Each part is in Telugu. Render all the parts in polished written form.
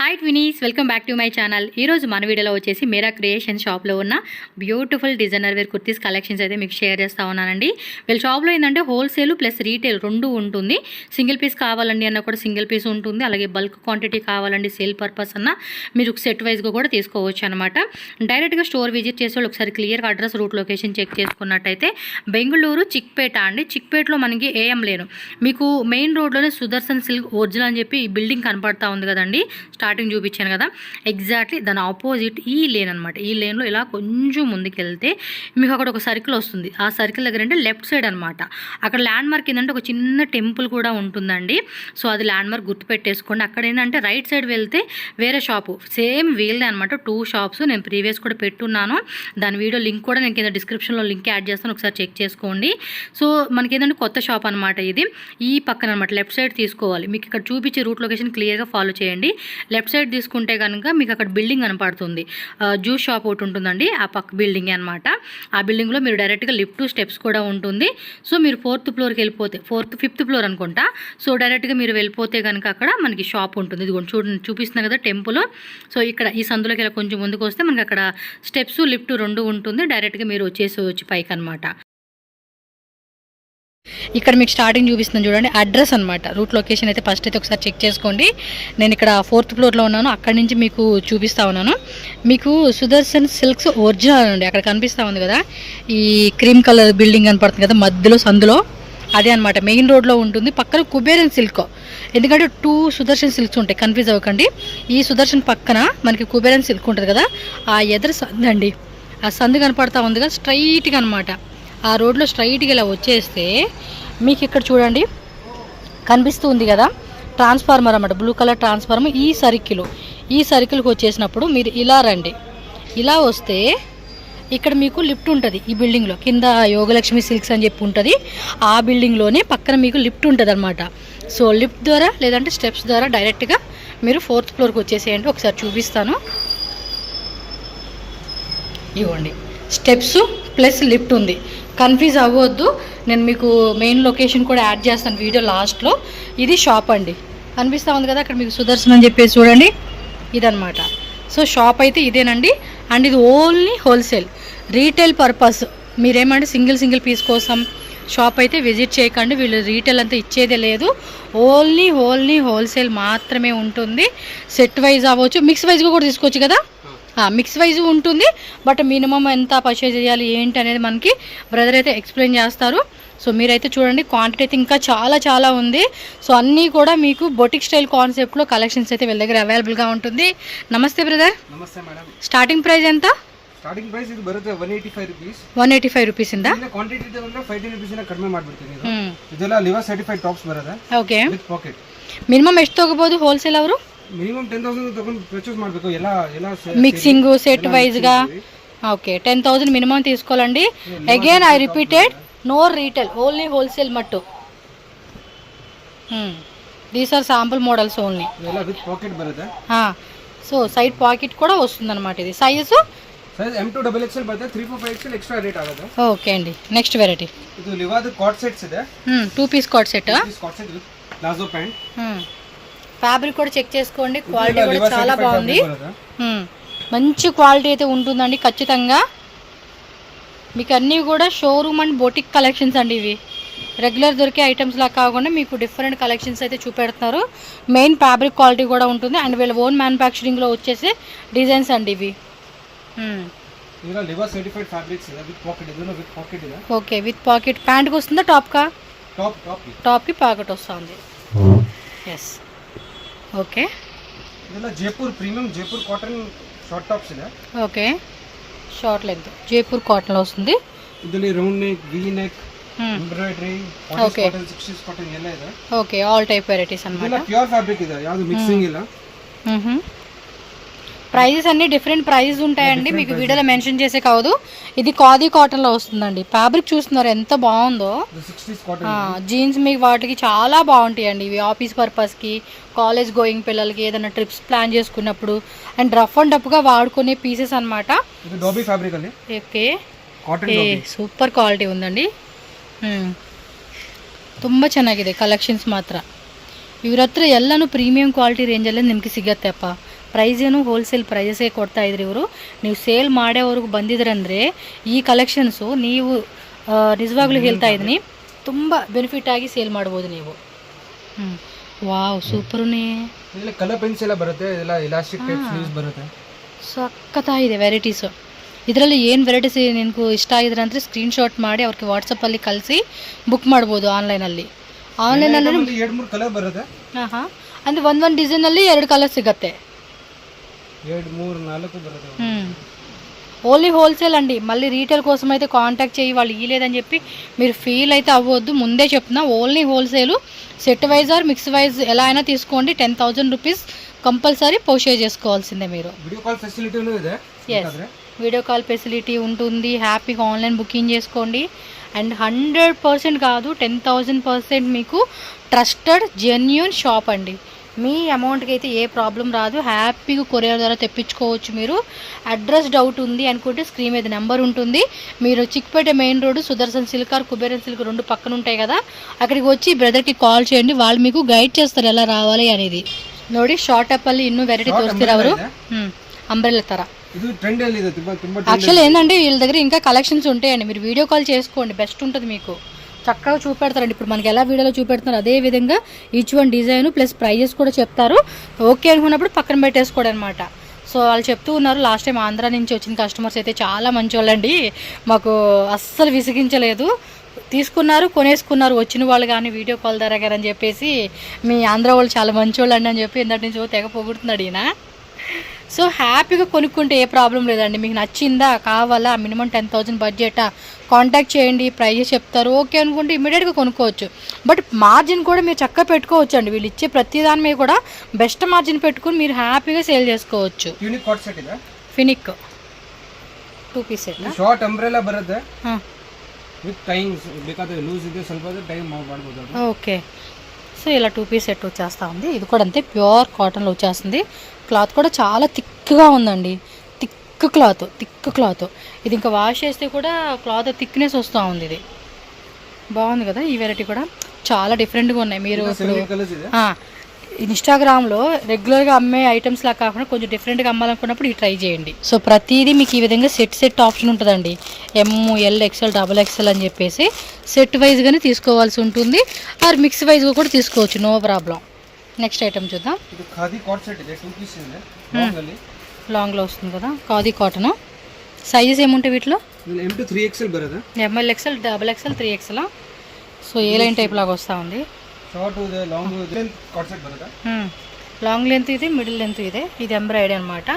Hi twinies, welcome back to my channel. ఈరోజు మన వీడియోలో వచ్చేసి మేరా క్రియేషన్ షాప్లో ఉన్న beautiful designer wear kurtis collections అయితే మీకు షేర్ చేస్తూ ఉన్నానండి. వీళ్ళ షాప్లో ఏంటంటే హోల్సేల్ ప్లస్ రీటైల్ రెండు ఉంటుంది. సింగిల్ పీస్ కావాలండి అన్న కూడా సింగిల్ పీస్ ఉంటుంది, అలాగే బల్క్ క్వాంటిటీ కావాలండి సేల్ పర్పస్ అన్న మీరు సెట్ వైజ్గా కూడా తీసుకోవచ్చు అనమాట. డైరెక్ట్గా స్టోర్ విజిట్ చేసే వాళ్ళు ఒకసారి క్లియర్గా అడ్రస్ రూట్ లొకేషన్ చెక్ చేసుకున్నట్టయితే బెంగళూరు చిక్పేట అండి. చిక్పేటలో మనకి ఏఎం లేను, మీకు మెయిన్ రోడ్లోనే సుదర్శన్ సిల్క్ ఒరిజినల్ అని చెప్పి ఈ బిల్డింగ్ కనపడతా ఉంది కదండి, స్టార్టింగ్ చూపించాను కదా, ఎగ్జాక్ట్లీ దాని ఆపోజిట్ ఈ లేన్ అనమాట. ఈ లేన్లో ఇలా కొంచెం ముందుకెళ్తే మీకు అక్కడ ఒక సర్కిల్ వస్తుంది. ఆ సర్కిల్ దగ్గర అంటే లెఫ్ట్ సైడ్ అనమాట. అక్కడ ల్యాండ్ మార్క్ ఏంటంటే ఒక చిన్న టెంపుల్ కూడా ఉంటుందండి. సో అది ల్యాండ్ మార్క్ గుర్తుపెట్టేసుకోండి. అక్కడ ఏంటంటే రైట్ సైడ్ వెళ్తే వేరే షాపు సేమ్ వీళ్ళే అనమాట. 2 షాప్స్ నేను ప్రీవియస్ కూడా పెట్టున్నాను. దాని వీడియో లింక్ కూడా నేను కింద డిస్క్రిప్షన్లో లింక్ యాడ్ చేస్తాను, ఒకసారి చెక్ చేసుకోండి. సో మనకి ఏంటంటే కొత్త షాప్ అనమాట ఇది. ఈ పక్కన అనమాట లెఫ్ట్ సైడ్ తీసుకోవాలి. మీకు ఇక్కడ చూపించే రూట్ లొకేషన్ క్లియర్గా ఫాలో చేయండి. లెఫ్ట్ సైడ్ తీసుకుంటే కనుక మీకు అక్కడ బిల్డింగ్ కనపడుతుంది, జ్యూస్ షాప్ ఒకటి ఉంటుందండి, ఆ పక్క బిల్డింగ్ అనమాట. ఆ బిల్డింగ్లో మీరు డైరెక్ట్గా లిఫ్ట్ స్టెప్స్ కూడా ఉంటుంది. సో మీరు 4th ఫ్లోర్కి వెళ్ళిపోతే 5th ఫ్లోర్ అనుకుంటా. సో డైరెక్ట్గా మీరు వెళ్ళిపోతే కనుక అక్కడ మనకి షాప్ ఉంటుంది. ఇది చూపిస్తున్నా కదా టెంపుల్. సో ఇక్కడ ఈ సందులోకి ఇలా కొంచెం ముందుకు వస్తే మనకి అక్కడ స్టెప్స్ లిఫ్ట్ రెండు ఉంటుంది. డైరెక్ట్గా మీరు వచ్చి పైకి అనమాట. ఇక్కడ మీకు స్టార్టింగ్ చూపిస్తున్నాను చూడండి, అడ్రస్ అనమాట. రూట్ లొకేషన్ అయితే ఫస్ట్ అయితే ఒకసారి చెక్ చేసుకోండి. నేను ఇక్కడ 4th ఫ్లోర్లో ఉన్నాను, అక్కడి నుంచి మీకు చూపిస్తా ఉన్నాను. మీకు సుదర్శన్ సిల్క్స్ ఒరిజినల్ అండి. అక్కడ కనిపిస్తూ ఉంది కదా, ఈ క్రీమ్ కలర్ బిల్డింగ్ కనపడుతుంది కదా మధ్యలో సందులో, అదే అనమాట. మెయిన్ రోడ్లో ఉంటుంది. పక్కన కుబేరన్ సిల్క్, ఎందుకంటే 2 సుదర్శన్ సిల్క్స్ ఉంటాయి, కన్ఫ్యూజ్ అవ్వకండి. ఈ సుదర్శన్ పక్కన మనకి కుబేరన్ సిల్క్ ఉంటుంది కదా, ఆ ఎదురు సందు అండి. ఆ సందు కనపడతా ఉంది కదా స్ట్రైట్గా అనమాట. ఆ రోడ్లో స్ట్రైట్గా ఇలా వచ్చేస్తే మీకు ఇక్కడ చూడండి కనిపిస్తూ ఉంది కదా ట్రాన్స్ఫార్మర్ అన్నమాట, బ్లూ కలర్ ట్రాన్స్ఫార్మర్. ఈ సర్కిల్కి వచ్చేసినప్పుడు మీరు ఇలా రండి. ఇలా వస్తే ఇక్కడ మీకు లిఫ్ట్ ఉంటుంది. ఈ బిల్డింగ్లో కింద యోగలక్ష్మి సిల్క్స్ అని చెప్పి ఉంటుంది. ఆ బిల్డింగ్లోనే పక్కన మీకు లిఫ్ట్ ఉంటుంది అనమాట. సో లిఫ్ట్ ద్వారా లేదంటే స్టెప్స్ ద్వారా డైరెక్ట్గా మీరు 4th ఫ్లోర్కి వచ్చేసేయండి. ఒకసారి చూపిస్తాను. ఇవ్వండి, స్టెప్స్ ప్లస్ లిఫ్ట్ ఉంది. కన్ఫ్యూజ్ అవ్వద్దు, నేను మీకు మెయిన్ లొకేషన్ కూడా యాడ్ చేస్తాను వీడియో లాస్ట్లో. ఇది షాప్ అండి, కనిపిస్తూ ఉంది కదా అక్కడ మీకు సుదర్శన్ అని చెప్పేసి చూడండి, ఇదనమాట. సో షాప్ అయితే ఇదేనండి. అండ్ ఇది ఓన్లీ హోల్సేల్, రీటైల్ పర్పస్. మీరేమంటే సింగిల్ పీస్ కోసం షాప్ అయితే విజిట్ చేయకండి, వీళ్ళు రీటైల్ అంతా ఇచ్చేదే లేదు. ఓన్లీ హోల్సేల్ మాత్రమే ఉంటుంది. సెట్ వైజ్ అవ్వచ్చు, మిక్స్ వైజ్గా కూడా తీసుకోవచ్చు కదా, మిక్స్ వైజ్ ఉంటుంది. బట్ మినిమం ఎంత పర్చేజ్ చేయాలి ఏంటి అనేది మనకి బ్రదర్ అయితే ఎక్స్ప్లెయిన్ చేస్తారు. సో మీరైతే చూడండి, క్వాంటిటీ అయితే ఇంకా చాలా ఉంది. సో అన్నీ కూడా మీకు బొటిక్ స్టైల్ కాన్సెప్ట్లో కలెక్షన్స్ అయితే వీళ్ళ దగ్గర అవైలబుల్గా ఉంటుంది. నమస్తే బ్రదర్. నమస్తే మేడం. స్టార్టింగ్ ప్రైస్ ఎంత? ಸ್ಟಾರ್ಟಿಂಗ್ ಪ್ರೈಸ್ ಇದು ಬರುತ್ತೆ 185 ರೂಪೀಸ್. 185 ರೂಪೀಸ್ ಇಂದ ಕ್ವಾಂಟಿಟಿ ಇದೆ ಅಂದ್ರೆ 510 ರೂಪೀಸ್ ಇಂದ ಕಡಿಮೆ ಮಾಡ್ಬಿಡ್ತೀನಿ. ಇದೆಲ್ಲ ಲಿವರ್ ಸರ್ಟಿಫೈಡ್ ಟಾಪ್ಸ್ ಬರುತ್ತೆ. ಓಕೆ. With packet. ಮಿನಿಮಮ್ ಎಷ್ಟು ತಗೋಬಹುದು ಹೋಲ್ಸೇಲ್ ಅವರು? ಮಿನಿಮಮ್ 10,000 ತಗೊಂಡು ಪರ್ಚೇಸ್ ಮಾಡಬೇಕು. ಎಲ್ಲ మిక్సింగ్ సెట్ వైజ్ గా. ఓకే, 10,000 మినిమం తీసుకోవాలండి. Again I repeated, no retail, only wholesale మట్టు. These are sample models only. ಎಲ್ಲ ವಿತ್ ಪಾಕೆಟ್ ಬರುತ್ತೆ. సో సైడ్ పాకెట్ కూడా వస్తుంది అనమాట. ఇది సైజు M2 XXL ಬರುತ್ತೆ, 3 4 5XL ಎಕ್ಸ್ಟ್ರಾ ರೇಟ್ ಆಗುತ್ತೆ. ఓకే అండి. నెక్స్ట్ వెరైటీ ಇದು ಲಿವಾದ ಕಾಟ್ ಸೆಟ್ಸ್ ಇದೆ. 2 piece cot set. Cot set with palazzo pant. Fabric కూడా చెక్ చేసుకోండి, క్వాలిటీ కూడా చాలా బాగుంది. మంచి క్వాలిటీ అయితే ఉంటుందండి ఖచ్చితంగా. మీకు అన్నీ కూడా షోరూమ్ అండ్ బొటిక్ కలెక్షన్స్ అండి. ఇవి రెగ్యులర్ దొరికే ఐటమ్స్ లా కాకుండా మీకు డిఫరెంట్ కలెక్షన్స్ అయితే చూపెడుతున్నారు. మెయిన్ ఫ్యాబ్రిక్ క్వాలిటీ కూడా ఉంటుంది. అండ్ వీళ్ళ ఓన్ మ్యానుఫ్యాక్చరింగ్లో వచ్చేసే డిజైన్స్ అండి ఇవి. Okay, with pocket. ప్యాంట్కి వస్తుందా టాప్కా? టాప్కి పాకెట్ వస్తుంది. Yes, okay. Jaipur premium Jaipur cotton short tops ಇದೆ. Okay, short length Jaipur cotton లో వస్తుంది. ಇದರಲ್ಲಿ round neck, V neck, embroidery, cotton 60s cotton ಎಲ್ಲ ಇದೆ. ఓకే, ఆల్ టైప్ వెరైటీస్ అన్నమాట. ಇದೆಲ್ಲ ಪ್ಯೂರ್ ಫ್ಯಾಬ್ರಿಕ್ ಇದೆ, ಯಾವುದು ಮಿಕ್ಸಿಂಗ್ ಇಲ್ಲ. ప్రైజెస్ అన్ని డిఫరెంట్ ప్రైజెస్ ఉంటాయండి, మీకు వీడియోలో మెన్షన్ చేసే కాదు. ఇది ఖాదీ కాటన్లో వస్తుందండి. ఫ్యాబ్రిక్ చూస్తున్నారు ఎంత బాగుందో. జీన్స్ మీకు వాటికి చాలా బాగుంటాయండి ఇవి. ఆఫీస్ పర్పస్కి, కాలేజ్ గోయింగ్ పిల్లలకి, ఏదైనా ట్రిప్స్ ప్లాన్ చేసుకున్నప్పుడు అండ్ రఫ్ అండ్ టఫ్గా వాడుకునే పీసెస్ అనమాట. ఓకే, సూపర్ క్వాలిటీ ఉందండి. ತುಂಬ ಚೆನ್ನಾಗಿದೆ ಕಲೆಕ್ಷನ್ಸ್ ಮಾತ್ರ. ಇವ್ರ ಹತ್ರ ಎಲ್ಲನೂ ಪ್ರೀಮಿಯಂ ಕ್ವಾಲಿಟಿ ರೇಂಜಲ್ಲೇ ನಿಮಗೆ ಸಿಗತ್ತೆಪ್ಪ. ಪ್ರೈಸ್ ಏನು ಹೋಲ್ಸೇಲ್ ಪ್ರೈಸೇ ಕೊಡ್ತಾ ಇದ್ರಿ ಇವರು. ನೀವು ಸೇಲ್ ಮಾಡೋವ್ರಿಗೆ ಬಂದಿದ್ರಂದರೆ ಈ ಕಲೆಕ್ಷನ್ಸು ನೀವು ನಿಜವಾಗ್ಲೂ ಹೇಳ್ತಾ ಇದ್ದೀನಿ ತುಂಬ ಬೆನಿಫಿಟ್ ಆಗಿ ಸೇಲ್ ಮಾಡ್ಬೋದು ನೀವು. ವಾವ್ ಸೂಪರ್ನೇ. ಇದೆಲ್ಲ ಕಲರ್ ಪೆನ್ಸ್ ಎಲ್ಲ ಬರುತ್ತೆ, ಇದೆಲ್ಲ ಎಲಾಸ್ಟಿಕ್ ಟೈಪ್ ಸ್ಲೀವ್ಸ್ ಬರುತ್ತೆ. ಸಖತ್ತಾಗಿದೆ ವೆರೈಟೀಸು. ಇದರಲ್ಲಿ ಏನು ವೆರೈಟೀಸ್ ನಿನಗೂ ಇಷ್ಟ ಆಗಿದ್ರೆ ಅಂದರೆ ಸ್ಕ್ರೀನ್ಶಾಟ್ ಮಾಡಿ ಅವ್ರಿಗೆ ವಾಟ್ಸಪ್ಪಲ್ಲಿ ಕಳಿಸಿ ಬುಕ್ ಮಾಡ್ಬೋದು ಆನ್ಲೈನಲ್ಲಿ. ಆನ್ಲೈನಲ್ಲಿ 2-3 ಕಲರ್ ಬರುತ್ತೆ. ಹಾಂ ಅಂದರೆ ಒಂದು ಡಿಸೈನಲ್ಲಿ 2 కలర్ సిగತ್ತೆ. 2-3-4 బರುತ್ತೆ. ఓన్లీ హోల్సేల్ అండి. మళ్ళీ రీటైల్ కోసం అయితే కాంటాక్ట్ చేయి వాళ్ళు ఇవ్వలేదని చెప్పి మీరు ఫీల్ అయితే అవ్వద్దు. ముందే చెప్తున్నా only wholesale. Set wise or mix wise ఎలా అయినా తీసుకోండి. 10,000 రూపీస్ కంపల్సరీ పోషే చేసుకోవాల్సిందే మీరు. వీడియో కాల్ ఫెసిలిటీ ఉంది. ఎస్ వీడియో కాల్ ఫెసిలిటీ ఉంటుంది. హ్యాపీగా ఆన్లైన్ బుకింగ్ చేసుకోండి. అండ్ 100% కాదు 10,000% మీకు ట్రస్టెడ్ జెన్యూన్ షాప్ అండి. మీ అమౌంట్కి అయితే ఏ ప్రాబ్లం రాదు. హ్యాపీగా కొరియర్ ద్వారా తెప్పించుకోవచ్చు. మీరు అడ్రస్ డౌట్ ఉంది అనుకుంటే స్క్రీన్ మీద నెంబర్ ఉంటుంది. మీరు Chickpet main road Sudarshan silk or Kuberan silk 2 పక్కన ఉంటాయి కదా, అక్కడికి వచ్చి బ్రదర్కి కాల్ చేయండి. వాళ్ళు మీకు గైడ్ చేస్తారు ఎలా రావాలి అనేది. ನೋಡಿ ಶಾರ್ಟ್ ಅಲ್ಲಿ ಇನ್ನೂ ವೆರೈಟಿ ತೋರಿಸ್ತೀರಾ ಅವರು. అంబ్రెల్లా ತರ ಇದು ಟ್ರೆಂಡ್ ಅಲ್ಲಿ ಇದೆ ತುಂಬಾ. యాక్చువల్లీ ఏంటంటే వీళ్ళ దగ్గర ఇంకా కలెక్షన్స్ ఉంటాయండి. మీరు వీడియో కాల్ చేసుకోండి, బెస్ట్ ఉంటుంది మీకు. చక్కగా చూపెడతారండి. ఇప్పుడు మనకి ఎలా వీడియోలో చూపెడుతున్నారు అదే విధంగా each one design plus prices కూడా చెప్తారు. ఓకే అనుకున్నప్పుడు పక్కన పెట్టేసుకోవడం అనమాట. సో వాళ్ళు చెప్తూ ఉన్నారు. లాస్ట్ టైం ఆంధ్ర నుంచి వచ్చిన కస్టమర్స్ అయితే చాలా మంచి వాళ్ళండి. మాకు అస్సలు విసిగించలేదు. తీసుకున్నారు, కొనేసుకున్నారు వచ్చిన వాళ్ళు కానీ వీడియో కాల్ ద్వారా గారు అని చెప్పేసి మీ ఆంధ్ర వాళ్ళు చాలా మంచి వాళ్ళు అండి అని చెప్పి ఇంతటి నుంచి తెగ పొగుడుతున్నాడు ఈయన. సో హ్యాపీగా కొనుక్కుంటే ఏ ప్రాబ్లం లేదండి. మీకు నచ్చిందా, కావాలా, మినిమం 10,000 బడ్జెటా, కాంటాక్ట్ చేయండి, ప్రైస్ చెప్తారు. ఓకే అనుకుంటే ఇమీడియట్గా కొనుక్కోవచ్చు. బట్ మార్జిన్ కూడా మీరు చక్కగా పెట్టుకోవచ్చు అండి. వీళ్ళు ఇచ్చే ప్రతి దాని మీద కూడా బెస్ట్ మార్జిన్ పెట్టుకుని మీరు హ్యాపీగా సేల్ చేసుకోవచ్చు. యూనిక్ కాట్ సెట్ ಇದೆ. ఫినిక్ 2 పీస్ సెట్ ಶಾರ್ಟ್ ಅಂಬ್ರೆಲಾ ಬರುತ್ತೆ ವಿತ್ ಟೈಮ್ಸ್ ಬೇಕಾದ್ರೆ ಲೂಸ್ ಇದೆ ಸ್ವಲ್ಪ ಟೈಮ್ ಮಾಡ್ಬೋದು. ఓకే. సో ఇలా 2 పీస్ సెట్ వచ్చేస్తూ ఉంది. ఇది కూడా అంతే ప్యూర్ కాటన్లో వచ్చేస్తుంది. క్లాత్ కూడా చాలా థిక్గా ఉందండి. Thick cloth. ఇది ఇంకా వాష్ చేస్తే కూడా క్లాత్ థిక్నెస్ వస్తూ ఉంది. ఇది బాగుంది కదా. ఈ వెరైటీ కూడా చాలా డిఫరెంట్గా ఉన్నాయి. మీరు ఇన్స్టాగ్రామ్లో రెగ్యులర్గా అమ్మే ఐటమ్స్ లా కాకుండా కొంచెం డిఫరెంట్గా అమ్మాలనుకున్నప్పుడు ఇది ట్రై చేయండి. సో ప్రతిదీ మీకు ఈ విధంగా సెట్ ఆప్షన్ ఉంటుందండి. ML XL XXL అని చెప్పేసి సెట్ వైజ్గానే తీసుకోవాల్సి ఉంటుంది. ఆర్ మిక్స్ వైజ్గా కూడా తీసుకోవచ్చు, నో ప్రాబ్లం. నెక్స్ట్ ఐటమ్ చూద్దాం. ఖాదీ కాట్ సెట్ ಇದೆ 2 పీస్ ಇದೆ లాంగ్లో వస్తుంది కదా ఖాదీ కాటన్. సైజెస్ ఏముంటాయి వీటిలో? M to 3XL బರುತ್ತೆ. ML XL XXL 3XL. So A line type లాగా వస్తూ ఉంది. షార్ట్ ಇದೆ లాంగ్ లెంత్ కాట్ సెట్ బರುತ್ತೆ. లాంగ్ లెంత్ ఇది, మిడిల్ లెంత్ ఇదే. ఇది ఎంబ్రాయిడరీ అనమాట.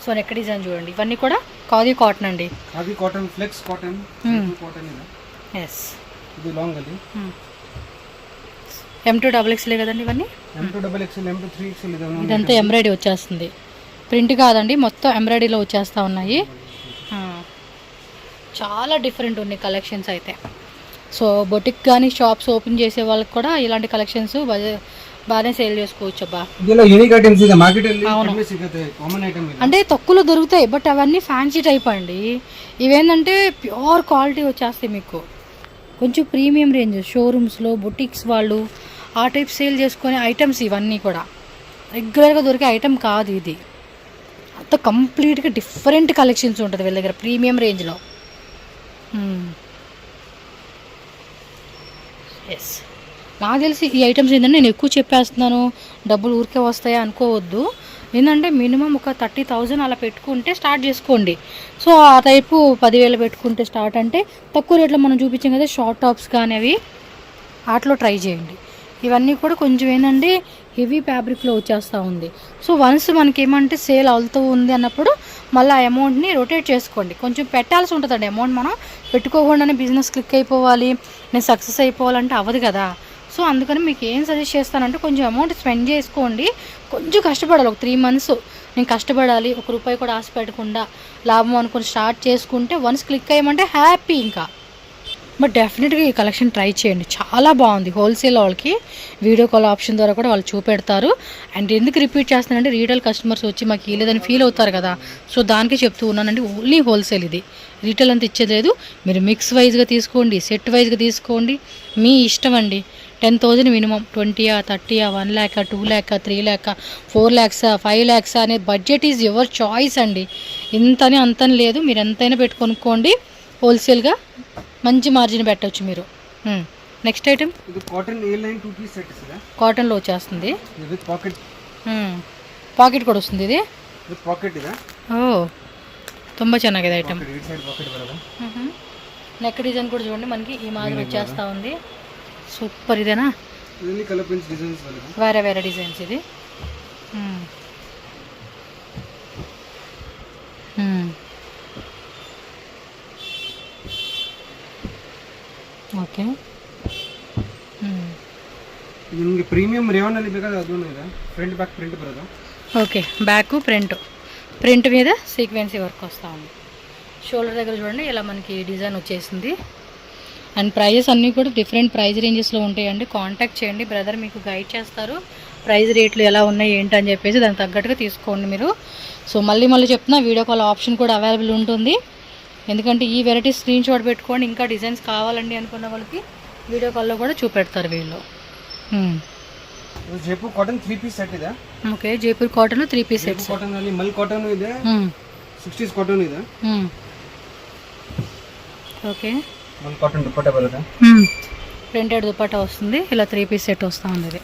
సో నెక్ డిజైన్ చూడండి. ఇవన్నీ కూడా ఖాదీ కాటన్ అండి. Khadi cotton, flex cotton, cotton ಇದೆ. ఎస్ ఇది లాంగ్ ಅಲ್ಲಿ M2 XXL కదండి ఇవన్నీ. M2 XXL M2 3XL ಇದೆ. ఇదంతా ఎంబ్రాయిడరీ వచ్చేస్తుంది. ప్రింట్ కాదండి, మొత్తం ఎంబ్రాయిడరీలో వచ్చేస్తూ ఉన్నాయి. చాలా డిఫరెంట్ ఉన్నాయి కలెక్షన్స్ అయితే. సో బొటిక్ కానీ షాప్స్ ఓపెన్ చేసే వాళ్ళకి కూడా ఇలాంటి కలెక్షన్స్ బాగానే సేల్ చేసుకోవచ్చు. అబ్బా ಇದೆಲ್ಲ యూనిక్ ఐటమ్స్ ಇದೆ. మార్కెట్ ಅಲ್ಲಿ ಕಡಿಮೆ ಸಿಗುತ್ತೆ, కామన్ ఐటమ్ ಇದೆ. అంటే తక్కువలో దొరుకుతాయి, బట్ అవన్నీ ఫ్యాన్సీ టైప్ అండి. ఇవేంటంటే ప్యూర్ క్వాలిటీ వచ్చేస్తాయి మీకు. కొంచెం ప్రీమియం రేంజ్ షోరూమ్స్లో బొటిక్స్ వాళ్ళు ఆ టైప్ సేల్ చేసుకునే ఐటమ్స్ ఇవన్నీ కూడా రెగ్యులర్గా దొరికే ఐటమ్ కాదు ఇది. అంత కంప్లీట్గా డిఫరెంట్ కలెక్షన్స్ ఉంటుంది వీళ్ళ దగ్గర ప్రీమియం రేంజ్లో. ఎస్, నాకు తెలిసి ఈ ఐటమ్స్ ఏంటంటే నేను ఎక్కువ చెప్పేస్తున్నాను, డబ్బులు ఊరికే వస్తాయా అనుకోవద్దు. ఏంటంటే మినిమం ఒక 30,000 అలా పెట్టుకుంటే స్టార్ట్ చేసుకోండి. సో ఆ టైపు 10,000 పెట్టుకుంటే స్టార్ట్ అంటే తక్కువ రేట్లో మనం చూపించాం కదా షార్ట్ టాప్స్ కానీ అవి వాటిలో ట్రై చేయండి. ఇవన్నీ కూడా కొంచెం ఏంటంటే హెవీ ఫ్యాబ్రిక్లో వచ్చేస్తూ ఉంది. సో వన్స్ మనకి ఏమంటే సేల్ అవుతూ ఉంది అన్నప్పుడు మళ్ళీ ఆ అమౌంట్ని రొటేట్ చేసుకోండి. కొంచెం పెట్టాల్సి ఉంటుందండి అమౌంట్. మనం పెట్టుకోకుండానే బిజినెస్ క్లిక్ అయిపోవాలి, నేను సక్సెస్ అయిపోవాలంటే అవ్వదు కదా. సో అందుకని మీకు ఏం సజెస్ట్ చేస్తానంటే కొంచెం అమౌంట్ స్పెండ్ చేసుకోండి. కొంచెం కష్టపడాలి. ఒక 3 months నేను కష్టపడాలి, ₹1 కూడా ఆశ పెట్టకుండా లాభం అనుకుని స్టార్ట్ చేసుకుంటే వన్స్ క్లిక్ అయ్యమంటే హ్యాపీ ఇంకా. బట్ డెఫినెట్గా ఈ కలెక్షన్ ట్రై చేయండి, చాలా బాగుంది. హోల్సేల్ వాళ్ళకి వీడియో కాల్ ఆప్షన్ ద్వారా కూడా వాళ్ళు చూపెడతారు. అండ్ ఎందుకు రిపీట్ చేస్తానంటే రీటైల్ కస్టమర్స్ వచ్చి మాకు ఇవ్వలేదని ఫీల్ అవుతారు కదా. సో దానికి చెప్తూ ఉన్నానండి, ఓన్లీ హోల్సేల్ ఇది. రీటైల్ అంతా ఇచ్చేది లేదు. మీరు మిక్స్ వైజ్గా తీసుకోండి, సెట్ వైజ్గా తీసుకోండి, మీ ఇష్టం అండి. 10,000 minimum. 20, 30, 1 lakh, 2 lakh, 3 lakh, 4 lakhs, 5 lakhs అనే బడ్జెట్ ఈజ్ యువర్ చాయిస్ అండి. ఇంతని అంతని లేదు, మీరు ఎంతైనా పెట్టుకొనుక్కోండి. హోల్సేల్గా మంచి మార్జిన్ పెట్టవచ్చు మీరు. నెక్స్ట్ ఐటమ్ ಇದು cotton A line 2 piece set ಇದೆ. కాటన్లో వచ్చేస్తుంది. With pocket. ಪಾಕೆಟ್ ಕೂಡ వస్తుంది ఇది. ವಿತ್ ಪಾಕೆಟ್ ಇದೆ. ಓ ತುಂಬ ಚೆನ್ನಾಗಿದೆ ಐಟಮ್. ಈ ಸೈಡ್ ಪಾಕೆಟ್ ಬರೋದು. నెక్ డిజైన్ కూడా చూడండి మనకి ఈ మాదిరి వచ్చేస్తూ ఉంది. సూపర్ ఇదేనా. ಇದರಲ್ಲಿ ಕಲರ್ ಪ್ರಿಂಟ್ಸ್ ಡಿಸೈನ್ಸ್ ಬರುತ್ತೆ. వేరే వేరే డిజైన్స్ ఇది. ಓಕೆ. ನಿಮಗೆ ಪ್ರೀಮಿಯಂ ರೇಯಾನ್ ಅಲ್ಲಿ ಬೇಕಾದ್ರೆ ಅದೂ ಇದೆ. ಫ್ರಂಟ್ ಬ್ಯಾಕ್ ಪ್ರಿಂಟ್ ಬರೋದು. ఓకే, బ్యాక్ ప్రింట్ మీద సీక్వెన్సీ వర్క్ వస్తూ ఉంది. షోల్డర్ దగ్గర చూడండి ఇలా మనకి డిజైన్ వచ్చేసింది. అండ్ ప్రైజెస్ అన్నీ కూడా డిఫరెంట్ ప్రైస్ రేంజెస్లో ఉంటాయండి. కాంటాక్ట్ చేయండి, బ్రదర్ మీకు గైడ్ చేస్తారు. ప్రైస్ రేట్లు ఎలా ఉన్నాయి ఏంటని చెప్పేసి దానికి తగ్గట్టుగా తీసుకోండి మీరు. సో మళ్ళీ చెప్తున్నా, వీడియో కాల్ ఆప్షన్ కూడా అవైలబుల్ ఉంటుంది. ఎందుకంటే ఈ వెరైటీ స్క్రీన్ షాట్ పెట్టుకోండి. ఇంకా డిజైన్స్ కావాలండి అనుకున్న వాళ్ళకి వీడియో కాల్లో కూడా చూపెడతారు వీళ్ళు. ಜೈಪುರ್ ಕಾಟನ್ 3 piece ಸೆಟ್ ಇದೆ. Okay, Jaipur cotton 3 piece sets. Cotton ಅಲ್ಲಿ ಮಲ್ ಕಾಟನ್ ಇದೆ. 60s ಕಾಟನ್ ಇದೆ. ఓకే, ಮಲ್ ಕಾಟನ್ ದುಪಟ್ಟಾ ಬರುತ್ತೆ. ప్రింటెడ్ దుపట్టా వస్తుంది. ఇలా 3 piece సెట్ వస్తూ ఉంది ఇది.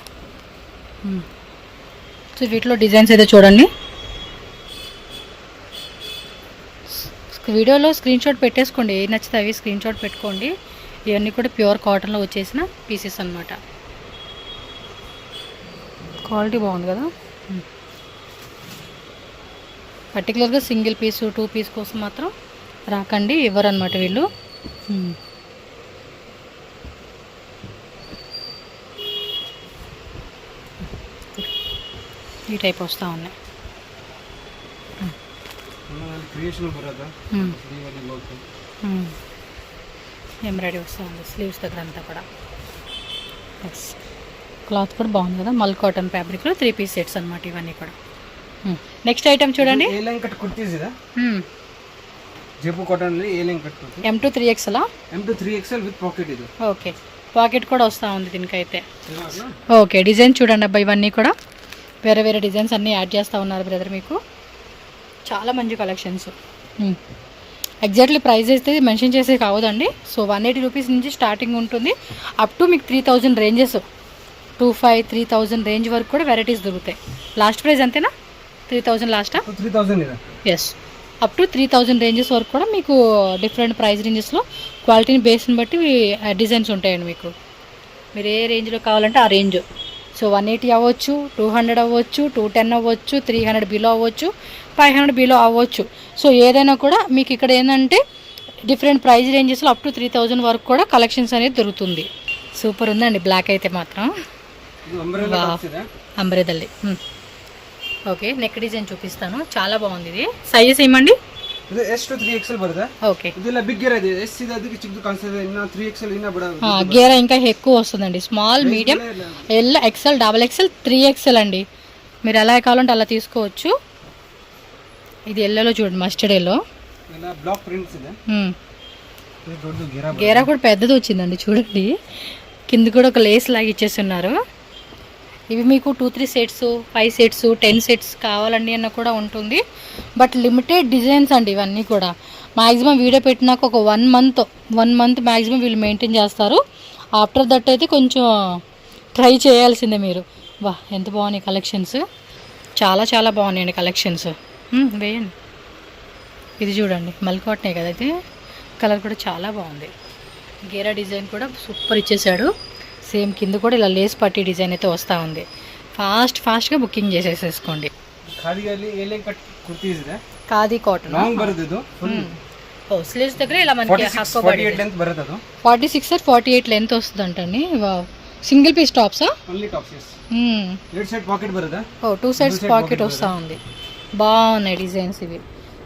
సో వీటిలో డిజైన్స్ అయితే చూడండి. వీడియోలో స్క్రీన్ షాట్ పెట్టేసుకోండి, ఏ నచ్చితే అవి స్క్రీన్ షాట్ పెట్టుకోండి. ఇవన్నీ కూడా ప్యూర్ కాటన్లో వచ్చేసిన పీసెస్ అన్నమాట. క్వాలిటీ బాగుంది కదా. పర్టికులర్గా సింగిల్ పీస్ 2 piece కోసం మాత్రం రాకండి, ఇవ్వరు అనమాట వీళ్ళు. ఈ టైప్ వస్తూ ఉన్నాయి. క్రియేషన్ బరోదా. ఎంబ్రాయిడరీ వస్తూ ఉంది స్లీవ్స్ దగ్గర అంతా కూడా. క్లాత్ కూడా బాగుంది కదా. మల్ కాటన్ ఫ్యాబ్రిక్లో 3 piece సెట్స్ అనమాట ఇవన్నీ కూడా. నెక్స్ట్ ఐటమ్ చూడండి. ఏ లైన్ కట్ కుర్తీస్ ಇದೆ. జైపూర్ కాటన్ ಅಲ್ಲಿ A line cut kurti. M2 3XL M2 3XL with pocket ఇది. ఓకే, పాకెట్ కూడా వస్తూ ఉంది దీనికైతే. ఓకే, డిజైన్ చూడండి అబ్బా, ఇవన్నీ కూడా వేరే వేరే డిజైన్స్ అన్నీ యాడ్ చేస్తూ ఉన్నారు బ్రదర్ మీకు. చాలా మంచి కలెక్షన్స్. ఎగ్జాక్ట్లీ ప్రైస్ అయితే మెన్షన్ చేసే కావదండి. సో 180 రూపీస్ నుంచి స్టార్టింగ్ ఉంటుంది. అప్ టు మీకు 3000 రేంజెస్, 2500, 3000 రేంజ్ వరకు కూడా వెరైటీస్ దొరుకుతాయి. లాస్ట్ ప్రైస్ అంతేనా? 3000 లాస్టా? 3000 ಇದೆ. ఎస్, అప్ టు 3000 రేంజెస్ వరకు కూడా మీకు డిఫరెంట్ ప్రైస్ రేంజెస్లో క్వాలిటీని బేస్ని బట్టి డిజైన్స్ ఉంటాయండి మీకు. మీరు ఏ రేంజ్లో కావాలంటే ఆ రేంజ్. సో 180 అవ్వచ్చు, 200 అవ్వచ్చు, 210 అవ్వచ్చు, 300 బిలో అవ్వచ్చు, 500 బిలో అవ్వచ్చు. సో ఏదైనా కూడా మీకు ఇక్కడ ఏంటంటే డిఫరెంట్ ప్రైస్ రేంజెస్లో అప్ టు 3000 వరకు కూడా కలెక్షన్స్ అనేది దొరుకుతుంది. సూపర్ ఉందండి బ్లాక్ అయితే మాత్రం. అంబ్రెదల్లి. ఓకే, నెక్ డిజైన్ చూపిస్తాను, చాలా బాగుంది ఇది. సైజెస్ ఏమండి? ಇದು S to 3XL ಬರುತ್ತೆ. ఓకే, ಇದೆಲ್ಲ ಬಿಗ್ ಗೇರ್ ಇದೆ. S ಇದೆ ಅದಕ್ಕೆ ಚಿಕ್ಕದು ಕಾಣಿಸ್ತದೆ. ಇನ್ನ 3XL ಇನ್ನ ಬಡ గేర ఇంకా ఎక్కువ వస్తుందండి. Small, medium, L, XL, XXL, 3XL అండి. మీరు ఎలా కావాలంటే అలా తీసుకోవచ్చు. ఇది ఎల్లోలో చూడండి, మస్టర్డ్ ఎల్లో. ಎಲ್ಲ ಬ್ಲಾಕ್ ಪ್ರಿಂಟ್ಸ್ ಇದೆ. ಇದು ದೊಡ್ಡ ಗೇರ. గేరా కూడా పెద్దది వచ్చిందండి చూడండి. కింద కూడా ఒక లేస్ లాగా ఇచ్చేస్తున్నారు. ఇవి మీకు 2-3 సెట్స్, 5 సెట్స్, 10 సెట్స్ కావాలండి అన్న కూడా ఉంటుంది. బట్ లిమిటెడ్ డిజైన్స్ అండి ఇవన్నీ కూడా. మ్యాక్సిమం వీడియో పెట్టినాక ఒక 1 మంత్ మ్యాక్సిమం వీళ్ళు మెయింటైన్ చేస్తారు. ఆఫ్టర్ దట్ అయితే కొంచెం ట్రై చేయాల్సిందే మీరు. వా, ఎంత బాగున్నాయి కలెక్షన్స్, చాలా చాలా బాగున్నాయండి కలెక్షన్స్. వేయండి. ఇది చూడండి, మల్కాట్నే కదా అయితే. కలర్ కూడా చాలా బాగుంది. గేరా డిజైన్ కూడా సూపర్ ఇచ్చేసాడు. సేమ్ కింద కూడా ఇలా లేస్ పట్టి డిజైన్ అయితే వస్తూ ఉంది. ఫాస్ట్గా బుకింగ్ చేసేసేసుకోండి. ఖాదీಯಲ್ಲಿ ఏ లైన్ కట్ కుర్తీస్ ಇದೆ. ఖాదీ కాటన్ లాంగ్ ಬರುತ್ತೆ ಇದು. ఓ, స్లీవ్స్ దగ్గర ఇలా మనకి 48 లెంత్ బರುತ್ತೆ ಅದು. 46 or 48 లెంత్ వస్తుందంటండి. వావ్, సింగిల్ పీస్ టాప్సా? Only tops. Left side pocket బರುತ್ತೆ. ఓ, 2 sides పాకెట్ వస్తూ ఉంది. బాగున్నాయి డిజైన్స్ ఇవి.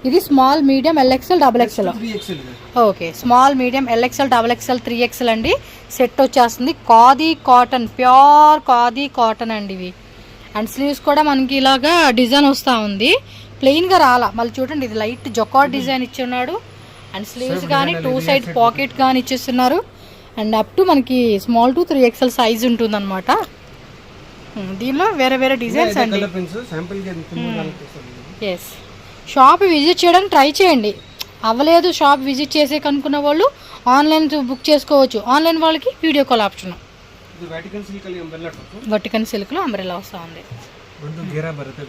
ఇది small, medium, LXL, XXL. 3XL ಇದೆ. Okay, small, medium, LXL, XXL, 3XL అండి. సెట్ వచ్చేస్తుంది. Khadi cotton, pure khadi cotton అండి ఇవి. అండ్ స్లీవ్స్ కూడా మనకి ఇలాగా డిజైన్ వస్తూ ఉంది. ప్లెయిన్గా రాలా. మళ్ళీ చూడండి, ఇది లైట్ జొకాట్ డిజైన్ ఇచ్చి ఉన్నాడు. అండ్ స్లీవ్స్ కానీ 2 side పాకెట్ కానీ ఇచ్చేస్తున్నారు. అండ్ అప్ టు మనకి స్మాల్ టు 3XL సైజ్ ఉంటుందన్నమాట. దీనిలో వేరే వేరే డిజైన్స్ అండి. ఎస్, షాప్ విజిట్ చేయడానికి ట్రై చేయండి. అవ్వలేదు షాప్ విజిట్ చేసే కనుక్కున్న వాళ్ళు ఆన్లైన్ బుక్ చేసుకోవచ్చు. ఆన్లైన్ వాళ్ళకి వీడియో కాల్ ఆప్షన్. వటికన్ సిల్క్లో అంబ్రెల్లా వస్తూ ఉంది.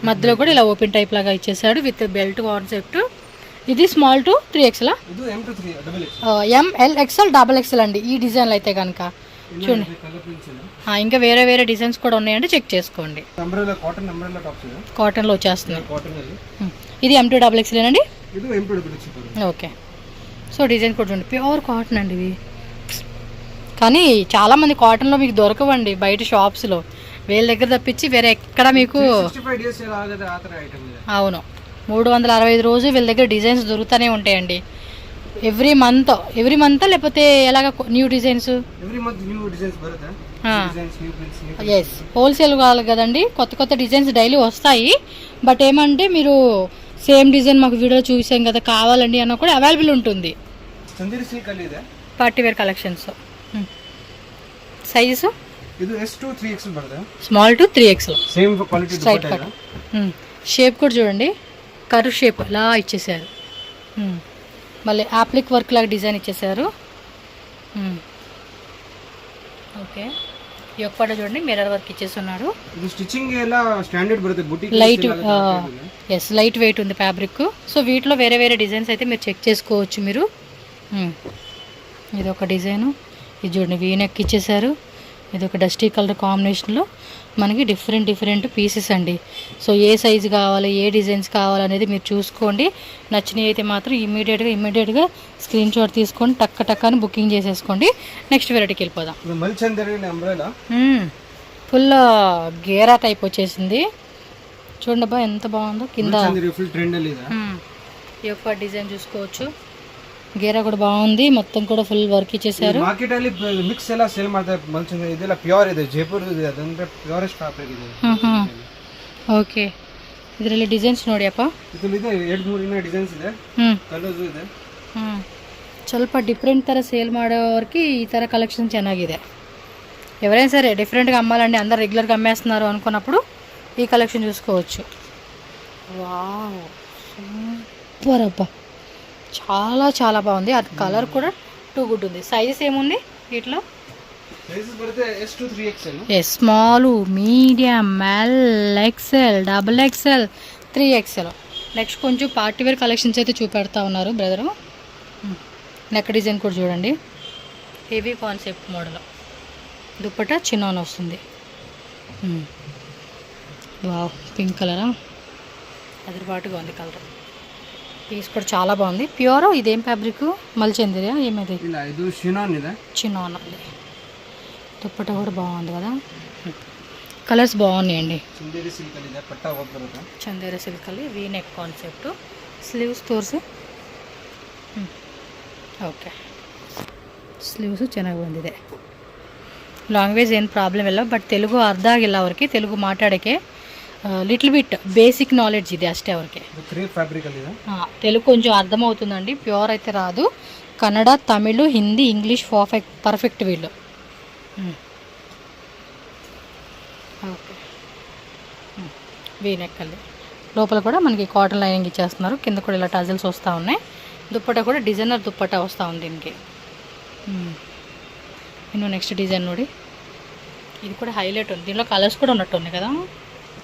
మధ్యలో కూడా ఇలా ఓపెన్ టైప్ లాగా ఇచ్చేసాడు విత్ బెల్ట్ కాన్సెప్ట్. ఇది small to 3XL, ML, XL, XXL అండి ఈ డిజైన్లు అయితే కనుక. చూడండి ఇంకా వేరే వేరే డిజైన్స్ కూడా ఉన్నాయండి, చెక్ చేసుకోండి. కాటన్లో వచ్చేస్తుంది. ఇది M2XXL అండి. ఓకే, సో డిజైన్ కూడా చూడండి, ప్యూర్ కాటన్ అండి ఇవి. కానీ చాలామంది కాటన్లో మీకు దొరకవండి బయట షాప్స్లో, వీళ్ళ దగ్గర తప్పించి వేరే ఎక్కడ మీకు. అవును, 365 రోజులు వీళ్ళ దగ్గర డిజైన్స్ దొరుకుతూనే ఉంటాయండి. ఎవ్రీ మంత్ లేకపోతే ఎలాగ న్యూ డిజైన్స్. ఎస్, హోల్సేల్ కావాలి కదండి, కొత్త కొత్త డిజైన్స్ డైలీ వస్తాయి. బట్ ఏమంటే మీరు సేమ్ డిజైన్ మాకు వీడియో చూసాం కదా కావాలండి అన్న కూడా అవైలబుల్ ఉంటుంది. Party wear collections. Sizes small to 3XL, straight cut. Shape కూడా చూడండి, కర్వ్ షేప్ అలా ఇచ్చేసారు. మళ్ళీ యాప్లిక్ వర్క్ లాగా డిజైన్ ఇచ్చేసారు. ఓకే, ఈ ఒక్కట చూడండి మిర్రర్ వర్క్ ఇచ్చేస్తున్నారు. లైట్, ఎస్ లైట్ వెయిట్ ఉంది ఫ్యాబ్రిక్. సో వీటిలో వేరే వేరే డిజైన్స్ అయితే మీరు చెక్ చేసుకోవచ్చు మీరు. ఇది ఒక డిజైను, ఇది చూడండి వీనెక్ ఇచ్చేసారు. ఇది ఒక డస్టీ కలర్ కాంబినేషన్లో మనకి డిఫరెంట్ పీసెస్ అండి. సో ఏ సైజు కావాలి, ఏ డిజైన్స్ కావాలనేది మీరు చూసుకోండి. నచ్చినవి అయితే మాత్రం ఇమ్మీడియట్గా స్క్రీన్ షాట్ తీసుకొని టక్క అని బుకింగ్ చేసేసుకోండి. నెక్స్ట్ వెరైటీకి వెళ్ళిపోదాం. ఫుల్ గేరా టైప్ వచ్చేసింది చూడండి అబ్బా, ఎంత బాగుందో. కింద ఈ యొక్క డిజైన్ చూసుకోవచ్చు, గేరా కూడా బాగుంది, మొత్తం కూడా ఫుల్ వర్క్ ಇಚ್ಚೇಸಾರು. ಮಾರ್ಕೆಟ್ ಅಲ್ಲಿ ಮಿಕ್ಸ್ ಎಲ್ಲ ಸೇಲ್ ಮಾಡ್ತಾರೆ ಮಲ್ಚಿಂದ. ಇದೆಲ್ಲ ಪ್ಯೂರ್ ಇದೆ, ಜೈಪುರ್ ಇದೆ, ಅದಂದ್ರೆ ಪ್ಯೂರೆಸ್ಟ್ ಫ್ಯಾಬ್ರಿಕ್ ಇದೆ. ಓಕೆ, ಇದರಲ್ಲಿ ಡಿಸೈನ್ಸ್ ನೋಡಿ ಅಪ್ಪ. ಇದರಲ್ಲಿ ಇದೆ 2-3 ಡಿಸೈನ್ಸ್ ಇದೆ, ಕಲರ್ಸ್ ಇದೆ. ಸ್ವಲ್ಪ ಡಿಫ್ರೆಂಟ್ ತರ ಸೇಲ್ ಮಾಡೋರಿಗೆ ಈ ತರ కలెక్షన్ ಚೆನ್ನಾಗಿದೆ. ఎవరైనా సరే డిఫరెంట్గా అమ్మాలండి, అందరు రెగ్యులర్గా అమ్మేస్తున్నారు అనుకున్నప్పుడు ఈ కలెక్షన్ చూసుకోవచ్చు. వావ్, సూపర్ అబ్బా, చాలా బాగుంది. అది కలర్ కూడా టూ గుడ్ ఉంది. సైజెస్ ఏముంది వీటిలో? Small, medium, ML, XL, XXL. Next కొంచెం పార్టీ వేర్ కలెక్షన్స్ అయితే చూపెడతా ఉన్నారు బ్రదరు. నెక్ డిజైన్ కూడా చూడండి, హెవీ కాన్సెప్ట్ మోడల్. దుప్పట చిన్న వస్తుంది. వావ్, పింక్ కలరా, అదిరిపాటుగా ఉంది కలర్. పీస్ కూడా చాలా బాగుంది, ప్యూర్. ఇదేం ఫ్యాబ్రిక్? మల్చందిరియా ఏమైంది? చినాన్. దుప్పట కూడా బాగుంది కదా, కలర్స్ బాగున్నాయండి. చందేరి సిల్క్ ಅಲ್ಲಿ వీ నెక్ కాన్సెప్ట్. స్లీవ్స్ ತೋರಿಸಿ. ಓಕೆ, ಸ್ಲೀವ್ಸು ಚೆನ್ನಾಗಿ ಬಂದಿದೆ. ಲ್ಯಾಂಗ್ವೇಜ್ ಏನು ಪ್ರಾಬ್ಲಮ್ ಇಲ್ಲ, ಬಟ್ ತೆಲುಗು ಅರ್ಧ ಆಗಿಲ್ಲ ಅವ್ರಿಗೆ. ತೆಲುಗು ಮಾತಾಡೋಕ್ಕೆ లిటిల్ బిట్ బేసిక్ నాలెడ్జ్ ఇది అಷ್ಟೇ ಅವ್ರಿಗೆ. తెలుగు కొంచెం అర్థమవుతుందండి, ప్యూర్ అయితే రాదు. కన్నడ, తమిళ్, హిందీ, ఇంగ్లీష్ పర్ఫెక్ట్ వీళ్ళు. ఓకే, వీనెక్కల్లి లోపల కూడా మనకి కాటన్ లైనింగ్ ఇచ్చేస్తున్నారు. కింద కూడా ఇలా టజల్స్ వస్తూ ఉన్నాయి. దుప్పట కూడా డిజైనర్ దుప్పట వస్తూ ఉంది దీనికి. ఇನ್ನು నెక్స్ట్ డిజైన్ ನೋಡಿ, ఇది కూడా హైలైట్ ఉంది. దీనిలో కలర్స్ కూడా ఉన్నట్టు ఉన్నాయి కదా,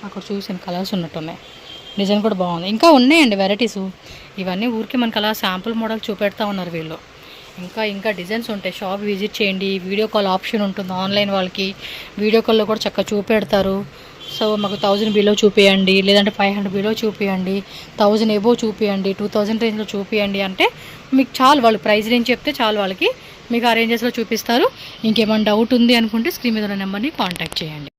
అక్కడ చూసాను కలర్స్ ఉన్నట్టున్నాయి. డిజైన్ కూడా బాగుంది. ఇంకా ఉన్నాయండి వెరైటీస్. ఇవన్నీ ఊరికి మనకు అలా శాంపుల్ మోడల్ చూపెడతా ఉన్నారు వీళ్ళు. ఇంకా డిజైన్స్ ఉంటాయి. షాప్ విజిట్ చేయండి, వీడియో కాల్ ఆప్షన్ ఉంటుంది ఆన్లైన్ వాళ్ళకి. వీడియో కాల్లో కూడా చక్కగా చూపెడతారు. సో మాకు 1000 బిలో చూపించండి, లేదంటే 500 బిలో చూపించండి, 1000 ఎబో చూపించండి, 2000 రేంజ్లో చూపించండి అంటే మీకు చాలు. వాళ్ళు ప్రైస్ రేంజ్ చెప్తే చాలు, వాళ్ళకి మీకు ఆ రేంజెస్లో చూపిస్తారు. ఇంకేమైనా డౌట్ ఉంది అనుకుంటే స్క్రీన్ మీద ఉన్న నెంబర్ని కాంటాక్ట్ చేయండి.